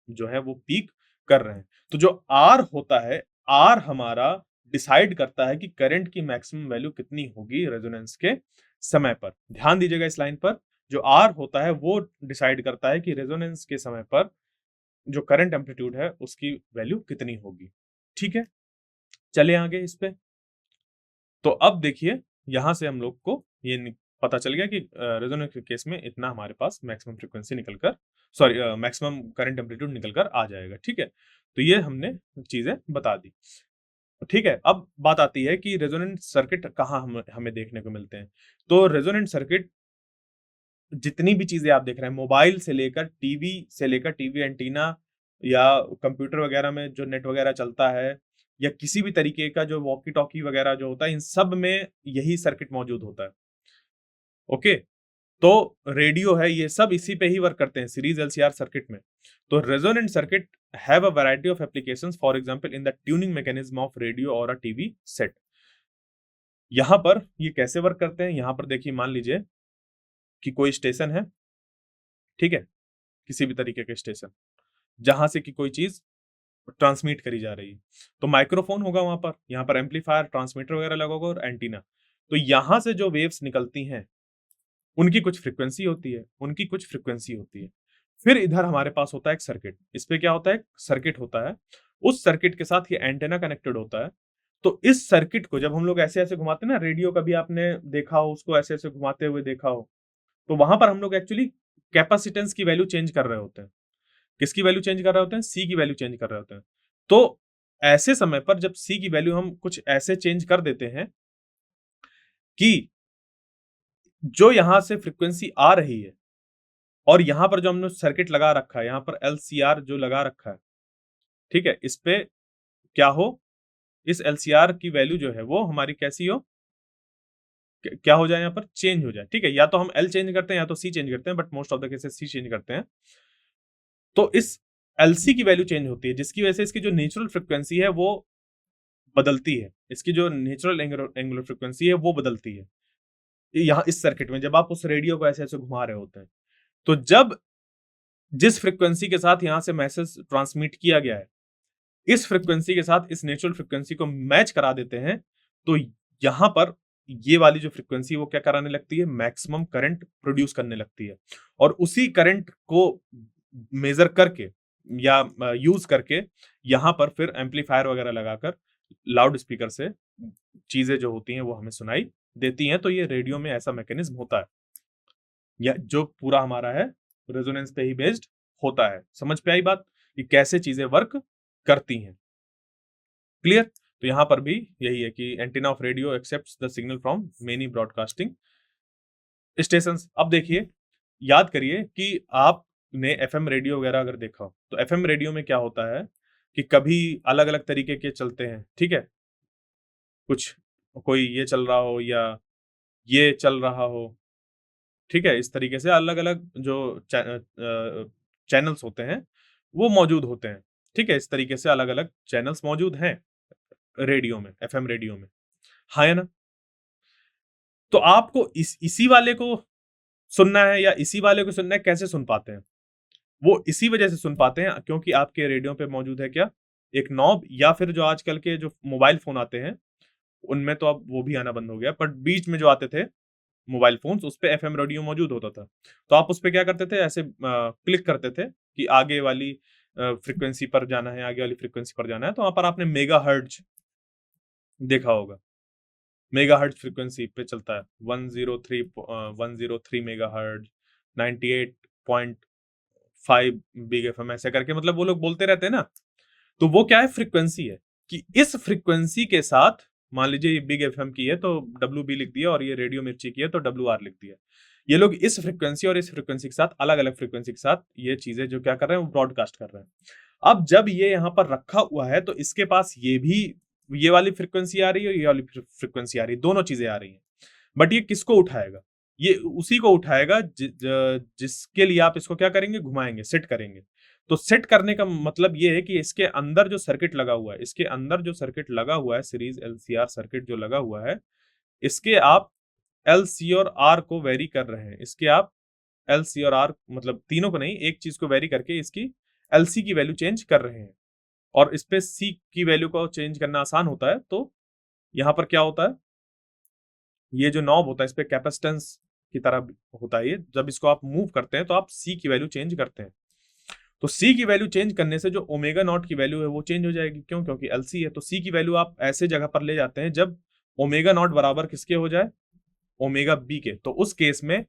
जो है वो पीक कर रहे हैं। तो जो आर होता है, आर हमारा डिसाइड करता है कि करंट की मैक्सिमम वैल्यू कितनी होगी रेजोनेंस के समय पर। ध्यान दीजिएगा इस लाइन पर, जो आर होता है वो डिसाइड करता है कि रेजोनेंस के समय पर जो करंट एम्पलीट्यूड है उसकी वैल्यू कितनी होगी। ठीक है, चले आगे इस पे। तो अब देखिए, यहां से हम लोग को ये पता चल गया कि रेजोनेंस के केस में इतना हमारे पास मैक्सिमम फ्रीक्वेंसी निकलकर, सॉरी मैक्सिमम करंट एम्पलीट्यूड निकलकर आ जाएगा। ठीक है, तो ये हमने चीजें बता दी। ठीक है, अब बात आती है कि रेजोनेंट सर्किट कहाँ हमें देखने को मिलते हैं। तो रेजोनेंट सर्किट जितनी भी चीजें आप देख रहे हैं, मोबाइल से लेकर टीवी एंटीना या कंप्यूटर वगैरह में जो नेट वगैरह चलता है, या किसी भी तरीके का जो वॉकी टॉकी वगैरह जो होता है, इन सब में यही सर्किट मौजूद होता है। ओके, तो रेडियो है, ये सब इसी पे ही वर्क करते हैं, सीरीज एलसीआर सर्किट में। तो resonant circuit have a variety of applications, for example in the tuning mechanism of radio और अ टीवी सेट। यहां पर ये कैसे वर्क करते हैं? यहां पर देखिए, मान लीजिए कि कोई स्टेशन है, ठीक है, किसी भी तरीके के स्टेशन, जहां से कि कोई चीज ट्रांसमिट करी जा रही है, तो माइक्रोफोन होगा वहां पर, यहाँ पर एम्पलीफायर, ट्रांसमीटर वगैरह लगा होगा और एंटीना। तो यहां से जो वेव्स निकलती हैं उनकी कुछ फ्रीक्वेंसी होती है, उनकी कुछ फ्रीक्वेंसी होती है। फिर इधर हमारे पास होता है एक सर्किट। इस पे क्या होता है? सर्किट होता है। उस सर्किट के साथ ये एंटेना कनेक्टेड होता है। तो इस सर्किट को जब हम लोग ऐसे ऐसे घुमाते हैं ना, रेडियो कभी आपने देखा हो, उसको ऐसे ऐसे घुमाते हुए देखा हो, तो वहां पर हम लोग एक्चुअली कैपेसिटेंस की वैल्यू चेंज कर रहे होते हैं। किसकी वैल्यू चेंज कर रहे होते हैं? सी की वैल्यू चेंज कर रहे होते हैं। तो ऐसे समय पर जब सी की वैल्यू हम कुछ ऐसे चेंज कर देते हैं कि जो यहां से फ्रीक्वेंसी आ रही है, और यहां पर जो हमने सर्किट लगा रखा है, यहां पर एलसीआर जो लगा रखा है, ठीक है, इस पे क्या हो? इस एलसीआर की वैल्यू जो है वो हमारी कैसी हो? क्या हो जाए? यहां पर चेंज हो जाए। ठीक है, या तो हम एल चेंज करते हैं या तो सी चेंज करते हैं, but most of the cases C change करते हैं। तो इस एलसी की वैल्यू चेंज होती है, जिसकी वजह से इसकी जो नेचुरल फ्रीक्वेंसी है वो बदलती है। इसकी जो नेचुरल एंगुलर फ्रीक्वेंसी है वो बदलती है। यहाँ इस सर्किट में जब आप उस रेडियो को ऐसे ऐसे घुमा रहे होते हैं, तो जब जिस फ्रीक्वेंसी के साथ यहां से मैसेज ट्रांसमिट किया गया है, इस फ्रीक्वेंसी के साथ इस नेचुरल फ्रीक्वेंसी को मैच करा देते हैं, तो यहां पर ये वाली जो फ्रीक्वेंसी वो क्या कराने लगती है? मैक्सिमम करंट प्रोड्यूस करने लगती है। और उसी करंट को मेजर करके या यूज करके यहां पर फिर एम्पलीफायर वगैरह लगाकर लाउड स्पीकर से चीजें जो होती हैं वो हमें सुनाई देती हैं। तो ये रेडियो में ऐसा मैकेनिज्म होता है, या जो पूरा हमारा है रेजोनेंस पे ही बेस्ड होता है। समझ पे आई बात कि कैसे चीजें वर्क करती हैं? क्लियर? तो यहां पर भी यही है कि antenna of radio accepts the signal from many broadcasting stations. अब देखिए, याद करिए कि आपने एफएम रेडियो वगैरह अगर देखा हो, तो एफएम रेडियो में क्या होता है कि कभी अलग-अलग तरीके के चलते हैं, ठीक है? कुछ कोई ये चल रहा हो या ये चल रहा हो, ठीक है? इस तरीके से अलग-अलग जो चैनल्स होते हैं, वो मौजूद होते हैं, ठीक है? इस तरीके से अलग-अलग चैनल्स मौजूद हैं रेडियो में, एफएम रेडियो में। हाँ या ना? तो आपको इसी वाले को सुनना है या इसी वाले को सुनना है, कैसे सुन पाते हैं? वो इसी वजह से सुन पाते हैं क्योंकि आपके रेडियो पे मौजूद है क्या? एक नॉब या फिर जो आजकल के जो मोबाइल फ़ोन आते हैं, उनमें तो अब वो भी आना बंद हो गया, बट बीच में जो आते थे मोबाइल फ़ोन्स, उसपे एफएम रेडियो मौजूद होता था। तो आप उसपे क्या करते थे, ऐसे क्लिक करते थे कि आगे वाली फ्रीक्वेंसी पर जाना है, आगे वाली फ्रीक्वेंसी पर जाना है, तो वहाँ पर आपने मेगाहर्ट्ज़ देखा होगा। मेगाहर्ट्ज़ फ्रीक्वेंसी पे चलता है। 103 मेगाहर्ट्ज़, 98.5 बिग एफएम, ऐसे करके, मतलब वो लोग बोलते रहते हैं ना, तो वो क्या है, फ्रीक्वेंसी है कि इस फ्रीक्वेंसी के साथ, मान लीजिए ये बिग एफएम की है तो डब्ल्यूबी लिख दिया, और ये रेडियो मिर्ची की है तो डब्ल्यूआर लिख दिया। ये लोग इस फ्रीक्वेंसी और इस फ्रीक्वेंसी के साथ, अलग-अलग फ्रीक्वेंसी के साथ ये चीज़ें जो क्या कर रहे हैं, वो ब्रॉडकास्ट कर रहे हैं। अब जब ये यहाँ पर रखा हुआ है, तो इसके पास ये वाली फ्रीक्वेंसी आ रही है, ये वाली फ्रीक्वेंसी आ रही है, दोनों चीज़ें आ रही हैं। बट ये किसको उठाएगा? ये उसी को उठाएगा जिसके लिए आप इसको क्या करेंगे, घुमाएँगे, सेट करेंगे। तो सेट करने का मतलब ये है कि इसके अंदर जो सर्किट लगा हुआ है, इसके अंदर जो सर्किट लगा हुआ है, सीरीज़ एलसीआर सर्किट जो लगा हुआ है, इसके आप एल, सी और आर को वेरी कर रहे हैं। इसके आप एल, सी और आर, मतलब तीनों को नहीं, एक चीज़ को वेरी करके इसकी एलसी की वैल्यू चेंज कर रहे हैं। और इसपे सी की वैल्यू को चेंज करना आसान होता है, तो यहाँ पर क्या होता है, ये जो नॉब होता है, इसपे कैपेसिटेंस की तरह होता है ये। जब इसको आप मूव करते हैं, तो आप सी की वैल्यू चेंज करते हैं। तो सी की वैल्यू चेंज करने से जो ओमेगा नॉट की वैल्यू है, वो चेंज हो जाएगी। क्यों? क्योंकि एलसी है। तो सी की वैल्यू आप ऐसे जगह पर ले जाते हैं जब ओमेगा नॉट बराबर किसके हो जाए? ओमेगा बी के। तो उस केस में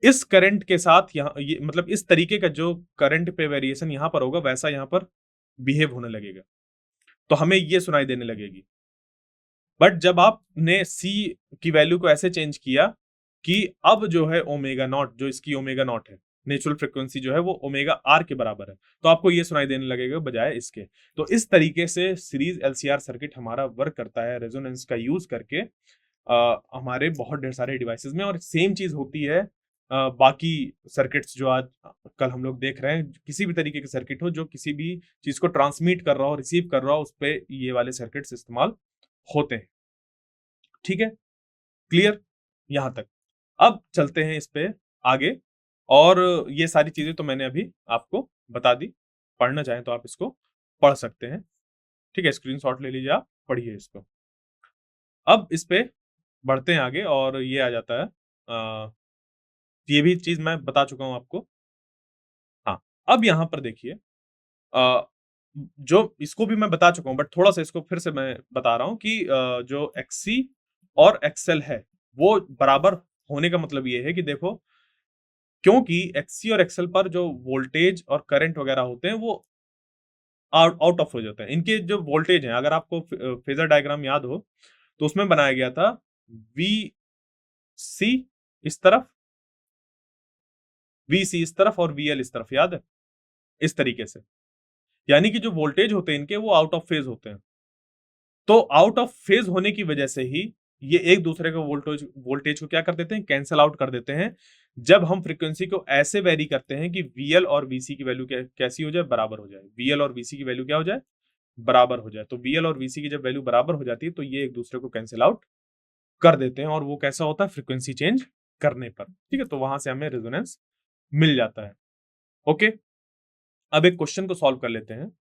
इस करंट के साथ यहाँ ये, मतलब इस तरीके का जो करंट पे वेरिएशन यहाँ पर होगा, वैसा यहाँ पर बिहेव होने लगेगा। तो हमें ये सुनाई देने लगेगी। बट जब आपने सी की वैल्यू को ऐसे चेंज किया कि अब जो है ओमेगा नॉट, जो इसकी ओमेगा नॉट है, नेचुरल फ्रीक्वेंसी जो है वो ओमेगा आर के बराबर है, तो आपको ये सुनाई देने लगेगा बजाय इसके। तो इस तरीके से सीरीज एलसीआर सर्किट हमारा वर्क करता है, रेजोनेंस का यूज करके हमारे बहुत ढेर सारे डिवाइसेस में। और सेम चीज होती है बाकी सर्किट्स जो आज कल हम लोग देख रहे हैं। किसी भी तरीके के सर्किट हो जो किसी भी चीज को ट्रांसमिट कर रहा हो, रिसीव कर रहा हो, उस पर ये वाले सर्किट्स इस्तेमाल होते हैं। ठीक है, क्लियर यहाँ तक? अब चलते हैं इस पे आगे। और ये सारी चीजें तो मैंने अभी आपको बता दी। पढ़ना चाहें तो आप इसको पढ़ सकते हैं। ठीक है, स्क्रीनशॉट ले लीजिए, आप पढ़िए इसको। अब इस पे बढ़ते हैं आगे, और ये आ जाता है ये भी चीज मैं बता चुका हूं आपको। हाँ, अब यहाँ पर देखिए, अ, जो इसको भी मैं बता चुका हूँ, बट थोड़ा-सा इसको फिर से मैं बता रहा हूँ कि जो एक्ससी और एक्सएल है, वो बराबर होने का मतलब ये है कि देखो, क्योंकि एक्ससी और एक्सएल पर जो वोल्टेज और करंट वगैरह होते हैं, वो आउट ऑफ हो जाते हैं। इनके जो वोल्टेज हैं, अगर आपको फेज़र डायग्राम याद हो, तो उसमें बनाया गया था वीसी इस तरफ, वीसी इस तरफ और वीएल इस तरफ, याद है? इस तरीके से। यानी कि जो वोल्टेज होते हैं इनके, वो आउट ऑफ फेज़ होते हैं। तो आउट ऑफ फेज होने की वजह से ही ये एक दूसरे का वोल्टेज वोल्टेज को क्या कर देते हैं, कैंसल आउट कर देते हैं। जब हम फ्रीक्वेंसी को ऐसे वेरी करते हैं कि वीएल और वीसी की वैल्यू कैसी हो जाए, बराबर हो जाए। वीएल और वीसी की वैल्यू क्या हो जाए, बराबर हो जाए। तो वीएल और वीसी की जब वैल्यू बराबर हो जाती है, तो ये एक दूसरे को कैंसल आउट कर देते हैं। और वो कैसा होता है, फ्रीक्वेंसी चेंज करने पर। ठीक है, तो वहां से हमें रेजोनेंस मिल जाता है। ओके, अब एक क्वेश्चन को सॉल्व कर लेते हैं।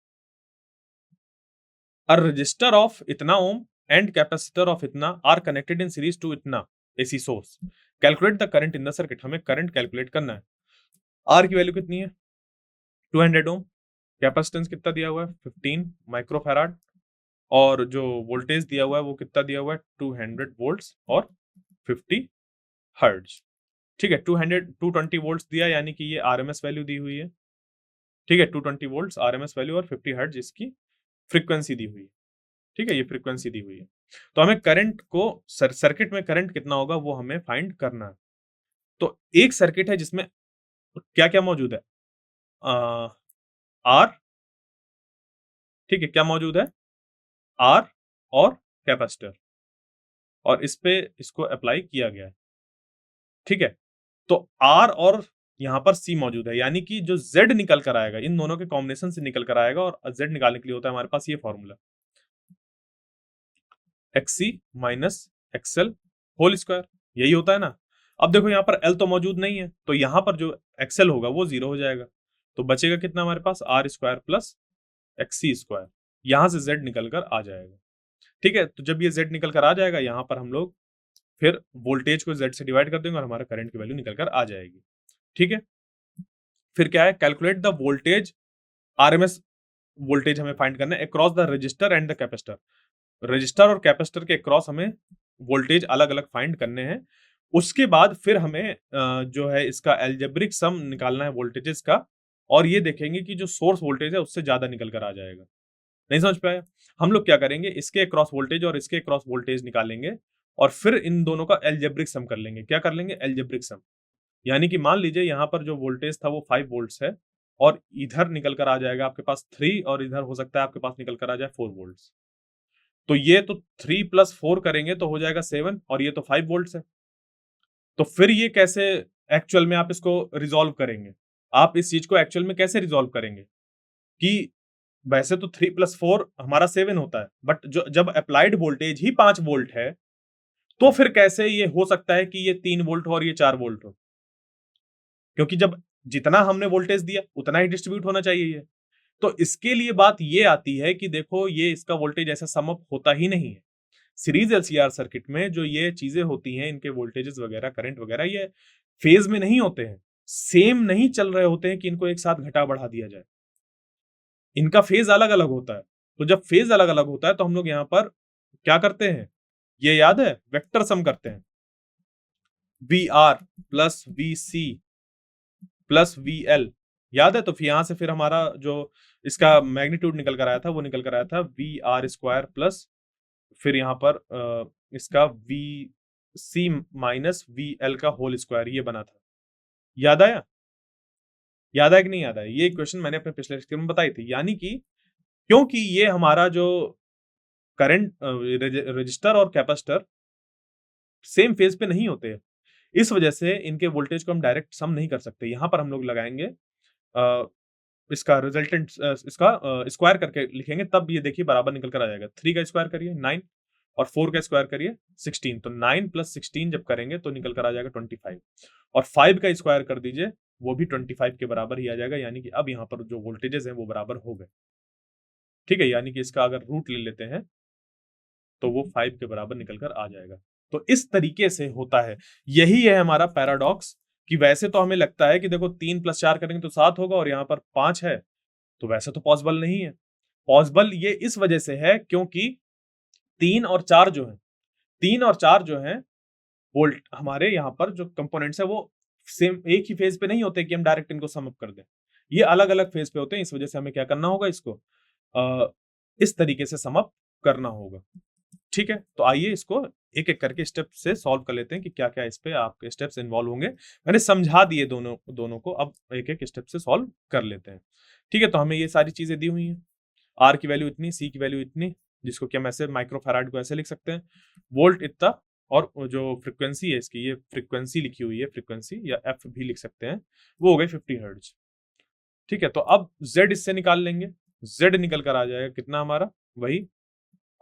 A resistor of इतना ohm and capacitor of इतना are connected in series to इतना AC source. Calculate the current in the circuit. हमें करंट कैलकुलेट करना है। R की वैल्यू कितनी है, 200 ओम। कैपेसिटेंस कितना दिया हुआ है, 15 माइक्रोफैराड। और जो वोल्टेज दिया हुआ है वो कितना दिया हुआ है, 200 वोल्ट्स और 50 हर्ट्ज। ठीक है, 220 वोल्ट्स दिया, यानी कि ये आरएमएस वैल्यू दी हुई है। ठीक है, 220 वोल्ट्स आरएमएस वैल्यू और 50 हर्ट्ज इसकी फ्रीक्वेंसी दी हुई है। ठीक है, ये फ्रीक्वेंसी दी हुई है। तो हमें करंट को सर्किट में करंट कितना होगा वो हमें फाइंड करना है। तो एक सर्किट है जिसमें क्या-क्या मौजूद है? आर, ठीक है, क्या मौजूद है? आर और कैपेसिटर, और इस पे इसको अप्लाई किया गया है। ठीक है, तो आर और यहाँ पर सी मौजूद है, यानी कि जो जेड निकल कर आएगा इन दोनों के कॉम्बिनेशन से निकल कर आएगा, और जेड निकालने के लिए होता है हमारे पास ये formula, XC minus XL whole square, यही होता है ना। अब देखो यहाँ पर एल तो मौजूद नहीं है, तो यहाँ पर जो एक्सएल होगा वो 0 हो जाएगा, तो बचेगा कितना हमारे पास? R square plus XC square, यहां से जेड निकल कर आ जाएगा। ठीक है, तो जब ये जेड निकल कर आ जाएगा, यहाँ पर हम लोग फिर वोल्टेज को जेड से डिवाइड कर देंगे और हमारा करंट की वैल्यू निकल कर आ जाएगी। ठीक है, फिर क्या है? Calculate the voltage, RMS voltage हमें फाइंड करना है across the register and the capacitor. Register और कैपेसिटर के अक्रॉस हमें वोल्टेज अलग अलग फाइंड करने हैं। उसके बाद फिर हमें जो है इसका एल्जेब्रिक सम निकालना है वोल्टेजेस का, और ये देखेंगे कि जो सोर्स वोल्टेज है उससे ज्यादा निकल कर आ जाएगा। नहीं समझ पाया? हम लोग क्या करेंगे, इसके अक्रॉस वोल्टेज और इसके अक्रॉस वोल्टेज निकालेंगे, और फिर इन दोनों का एल्जेब्रिक सम कर लेंगे। क्या कर लेंगे? Algebraic sum. यानी कि मान लीजिए यहाँ पर जो वोल्टेज था वो 5 वोल्ट्स है, और इधर निकल कर आ जाएगा आपके पास 3, और इधर हो सकता है आपके पास निकल कर आ जाए 4 वोल्ट्स। तो ये तो 3 प्लस 4 करेंगे तो हो जाएगा 7, और ये तो 5 वोल्ट्स है। तो फिर ये कैसे एक्चुअल में आप इसको रिजॉल्व करेंगे? आप इस चीज को एक्चुअल में कैसे रिजॉल्व करेंगे कि वैसे तो 3 प्लस 4 हमारा 7 होता है, बट जो जब अप्लाइड वोल्टेज ही 5 वोल्ट है, तो फिर कैसे ये हो सकता है कि ये 3 वोल्ट हो और ये 4 वोल्ट हो? क्योंकि जब जितना हमने वोल्टेज दिया उतना ही डिस्ट्रीब्यूट होना चाहिए ये। तो इसके लिए बात ये आती है कि देखो ये इसका वोल्टेज ऐसा सम अप होता ही नहीं है। सीरीज एलसीआर सर्किट में जो ये चीजें होती हैं, इनके वोल्टेजेस वगैरह, करंट वगैरह, ये फेज में नहीं होते हैं, सेम नहीं चल रहे होते हैं कि इनको एक साथ घटा बढ़ा दिया जाए। इनका फेज अलग अलग होता है। तो जब फेज अलग अलग होता है तो हम लोग यहाँ पर क्या करते हैं, ये याद है? वेक्टर सम करते हैं। V R plus V C plus V L, याद है? तो फिर यहां से फिर हमारा जो इसका मैग्नीट्यूड निकल कर आया था वो निकल कर आया था वी आर स्क्वायर प्लस, फिर यहाँ पर इसका V C minus V L का होल स्क्वायर, ये बना था। याद आया? याद आया कि नहीं याद आया? ये क्वेश्चन मैंने अपने पिछले लेक्चर में बताई थी। यानी कि क्योंकि ये हमारा जो करंट रजिस्टर और कैपेसिटर सेम फेज पे नहीं होते हैं, इस वजह से इनके वोल्टेज को हम डायरेक्ट सम नहीं कर सकते। यहाँ पर हम लोग लगाएंगे इसका रिजल्टेंट, इसका स्क्वायर करके लिखेंगे, तब ये देखिए बराबर निकल कर आ जाएगा। 3 का स्क्वायर करिए 9, और 4 का स्क्वायर करिए 16, तो 9 प्लस 16 जब करेंगे तो निकल कर आ जाएगा 25, और 5 का स्क्वायर कर दीजिए, वो भी 25 के बराबर ही आ जाएगा। यानी कि अब यहाँ पर जो वोल्टेजेस हैं वो बराबर हो गए। ठीक है, यानी कि इसका अगर रूट ले लेते हैं तो वो 5 के बराबर निकल कर आ जाएगा। तो इस तरीके से होता है। यही है हमारा पैराडॉक्स, कि वैसे तो हमें लगता है कि देखो 3 प्लस 4 करेंगे तो 7 होगा, और यहाँ पर 5 है, तो वैसे तो पॉसिबल नहीं है। पॉसिबल ये इस वजह से है क्योंकि 3 और 4 जो है, 3 और 4 जो है वोल्ट, हमारे यहाँ पर जो कंपोनेंट्स है वो सेम एक ही फेज पे नहीं होते कि हम डायरेक्ट इनको सम अप कर दें। ये अलग अलग फेज पे होते हैं, इस वजह से हमें क्या करना होगा, इसको इस तरीके से सम अप करना होगा। ठीक है, तो आइए इसको एक एक करके स्टेप से सॉल्व कर लेते हैं कि क्या क्या इस पे आपके स्टेप्स इन्वॉल्व होंगे। मैंने समझा दिए दोनों दोनों को, अब एक एक स्टेप से सॉल्व कर लेते हैं। ठीक है, तो हमें ये सारी चीजें दी हुई हैं। आर की वैल्यू इतनी, सी की वैल्यू इतनी, जिसको कि हम ऐसे माइक्रोफैराड को ऐसे लिख सकते हैं, वोल्ट इतना, और जो फ्रीक्वेंसी है इसकी, ये फ्रीक्वेंसी लिखी हुई है, फ्रीक्वेंसी या एफ भी लिख सकते हैं, वो हो गई 50 हर्ट्ज। ठीक है, तो अब जेड इससे निकाल लेंगे। जेड निकल कर आ जाएगा कितना हमारा, वही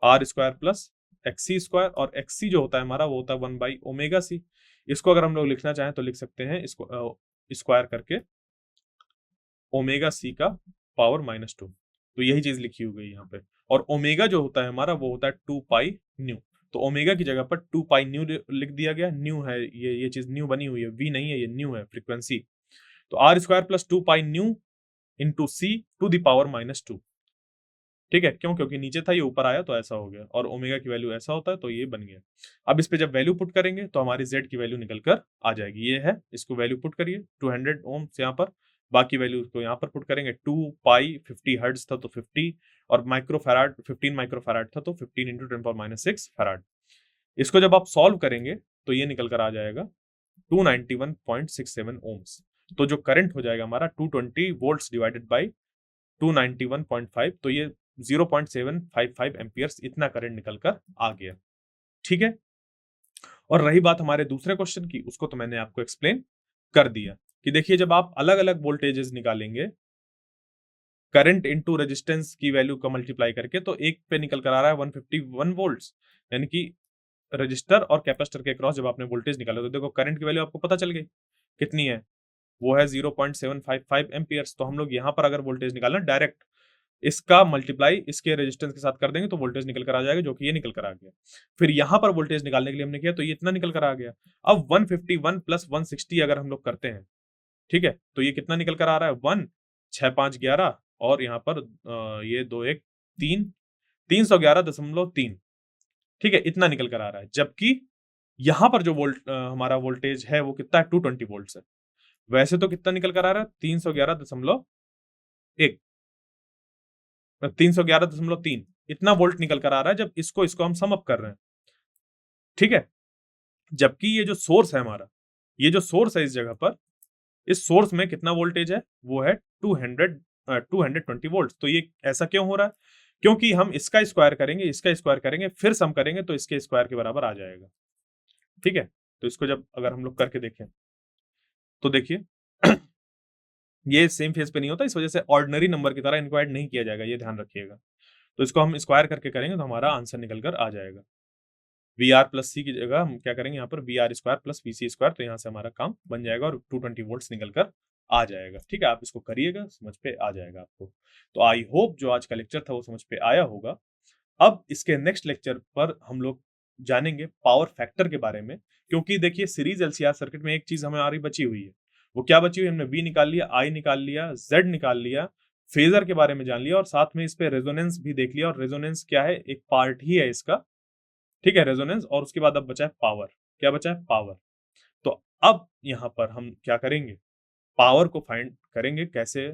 R square plus XC square, और एक्सी जो होता है हमारा वो होता है 1/ओमेगा सी। इसको अगर हम लोग लिखना चाहें तो लिख सकते हैं इसको स्क्वायर करके ओमेगा सी का पावर -2। तो यही चीज लिखी हुई है यहाँ पे। और ओमेगा जो होता है हमारा वो होता है 2 पाई न्यू। तो ओमेगा की जगह पर 2 पाई न्यू लिख दिया गया। न्यू है ये चीज न्यू बनी हुई है, वी नहीं है, ये न्यू है फ्रीक्वेंसी। तो R square plus 2 pi nu into C to the power -2। ठीक है, क्यों? क्योंकि नीचे था, ये ऊपर आया तो ऐसा हो गया, और ओमेगा की वैल्यू ऐसा होता है तो ये बन गया। अब इस पे जब वैल्यू पुट करेंगे तो हमारी जेड की वैल्यू निकल कर आ जाएगी। ये है, इसको वैल्यू पुट करिए 200 ओम्स यहाँ पर, बाकी वैल्यू को यहाँ पर पुट करेंगे। 2 पाई 50 हर्ट्ज था तो 50, और माइक्रोफैराड 15 माइक्रोफैराड था तो 15 इंटू 10⁻6 फैराड। इसको जब आप सॉल्व करेंगे तो ये निकल कर आ जाएगा 291.67 ओम्स। तो जो करंट हो जाएगा हमारा 220 वोल्ट्स डिवाइडेड बाई 291.5, तो ये 0.755 एम्पियर्स इतना करंट निकल कर आ गया। ठीक है, और रही बात हमारे दूसरे क्वेश्चन की, उसको तो मैंने आपको एक्सप्लेन कर दिया कि देखिए जब आप अलग अलग वोल्टेजेस निकालेंगे करंट इनटू रेजिस्टेंस की वैल्यू का मल्टीप्लाई करके, तो एक पे निकल कर आ रहा है 151 वोल्ट्स, यानी कि रजिस्टर और कैपेसिटर के क्रॉस जब आपने वोल्टेज निकाला तो देखो करंट की वैल्यू आपको पता चल गई कितनी है, वो है 0.755 एम्पियर्स। तो हम लोग यहाँ पर अगर वोल्टेज निकालना डायरेक्ट इसका मल्टीप्लाई इसके रेजिस्टेंस के साथ कर देंगे तो वोल्टेज निकल कर आ जाएगा, जो कि ये निकल कर आ गया। फिर यहाँ पर वोल्टेज निकालने के लिए हमने किया तो ये इतना निकल कर आ गया। अब 151 प्लस 160 अगर हम लोग करते हैं, ठीक है, तो ये कितना निकल कर आ रहा है 1 6 5 11 और यहाँ पर ये 2 1 3 311.3, ठीक है, इतना निकल कर आ रहा है। जबकि यहाँ पर जो हमारा वोल्टेज है वो कितना है 220 वोल्ट है। वैसे तो कितना निकल कर आ रहा है 311.1 311.3 इतना वोल्ट निकल कर आ रहा है जब इसको हम सम अप कर रहे हैं। ठीक है, जबकि ये जो सोर्स है हमारा, ये जो सोर्स है इस जगह पर, इस सोर्स में कितना वोल्टेज है वो है 220 वोल्ट। तो ये ऐसा क्यों हो रहा है? क्योंकि हम इसका स्क्वायर करेंगे, इसका स्क्वायर करेंगे, फिर सम करेंगे तो इसके स्क्वायर के बराबर आ जाएगा। ठीक है, तो इसको जब अगर हम लोग करके देखें तो देखिए ये सेम फेज पे नहीं होता, इस वजह से ऑर्डिनरी नंबर की तरह इनको ऐड नहीं किया जाएगा, ये ध्यान रखिएगा। तो इसको हम स्क्वायर करके करेंगे तो हमारा आंसर निकल कर आ जाएगा। वी आर प्लस सी की जगह हम क्या करेंगे यहाँ पर V R square plus V C square, तो यहाँ से हमारा काम बन जाएगा और 220 वोल्ट्स निकल कर आ जाएगा। ठीक है, आप इसको करिएगा, समझ पे आ जाएगा आपको। तो आई होप जो आज का लेक्चर था वो समझ पे आया होगा। अब इसके नेक्स्ट लेक्चर पर हम लोग जानेंगे पावर फैक्टर के बारे में, क्योंकि देखिए सीरीज एलसीआर सर्किट में एक चीज हमारी बची हुई है। वो क्या बची हुई है? हमने वी निकाल लिया, आई निकाल लिया, जेड निकाल लिया, फेजर के बारे में जान लिया और साथ में इस पे रेजोनेंस भी देख लिया। और रेजोनेंस क्या है? एक पार्ट ही है इसका। ठीक है, रेजोनेंस। और उसके बाद अब बचा है पावर। क्या बचा है? पावर। तो अब यहाँ पर हम क्या करेंगे? पावर को फाइंड करेंगे। कैसे?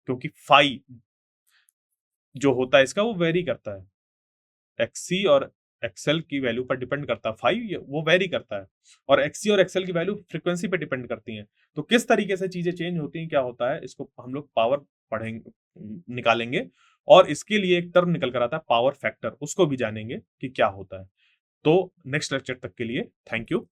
क्योंकि फाई जो होता है इसका वो वेरी करता है, एक्सी और एक्सएल की वैल्यू पर डिपेंड करता है। फाइव वो वेरी करता है और एक्सी और एक्सएल की वैल्यू फ्रीक्वेंसी पे डिपेंड करती हैं। तो किस तरीके से चीजें चेंज होती हैं, क्या होता है, इसको हम लोग पावर पढ़ेंगे, निकालेंगे। और इसके लिए एक टर्म निकल कर आता है पावर फैक्टर, उसको भी जानेंगे कि क्या होता है। तो नेक्स्ट लेक्चर तक के लिए थैंक यू।